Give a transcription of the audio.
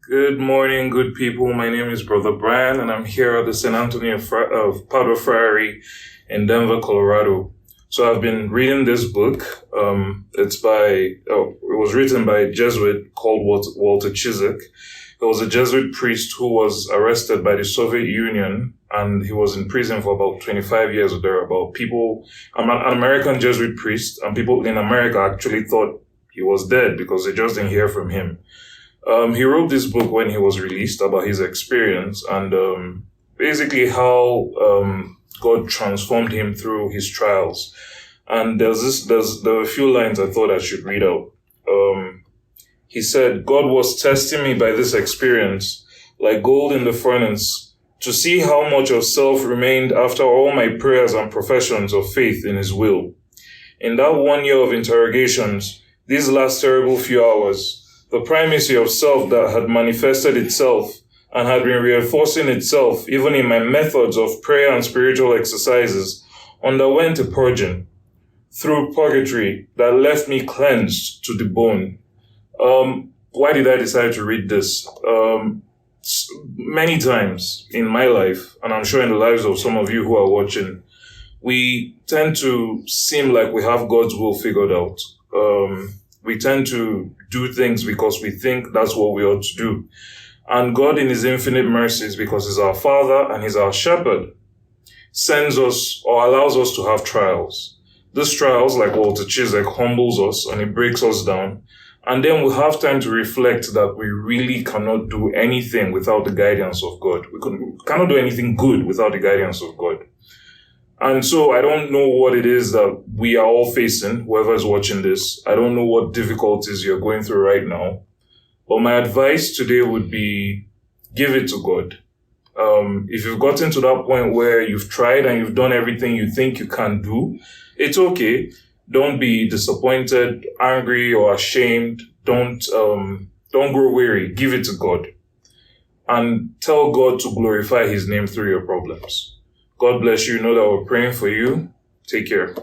Good morning, good people. My name is Brother Brian, and I'm here at the St. Anthony of Padua Friary in Denver, Colorado. So I've been reading this book. It was written by a Jesuit called Walter Ciszek. He was a Jesuit priest who was arrested by the Soviet Union, and he was in prison for about 25 years or thereabout. An American Jesuit priest, and people in America actually thought he was dead because they just didn't hear from him. He wrote this book when he was released about his experience and basically how God transformed him through his trials. And there are a few lines I thought I should read out. He said, "God was testing me by this experience, like gold in the furnace, to see how much of self remained after all my prayers and professions of faith in his will. In that 1 year of interrogations, these last terrible few hours, the primacy of self that had manifested itself and had been reinforcing itself even in my methods of prayer and spiritual exercises underwent a purging through purgatory that left me cleansed to the bone." Why did I decide to read this? Many times in my life, and I'm sure in the lives of some of you who are watching, we tend to seem like we have God's will figured out. We tend to do things because we think that's what we ought to do. And God, in his infinite mercies, because he's our Father and he's our shepherd, sends us or allows us to have trials. These trials, like Walter Ciszek, humbles us and it breaks us down. And then we have time to reflect that we really cannot do anything without the guidance of God. We cannot do anything good without the guidance of God. And so I don't know what it is that we are all facing, whoever is watching this. I don't know what difficulties you're going through right now. But my advice today would be, give it to God. If you've gotten to that point where you've tried and you've done everything you think you can do, it's okay. Don't be disappointed, angry, or ashamed. Don't grow weary. Give it to God. And tell God to glorify his name through your problems. God bless you. Know that we're praying for you. Take care.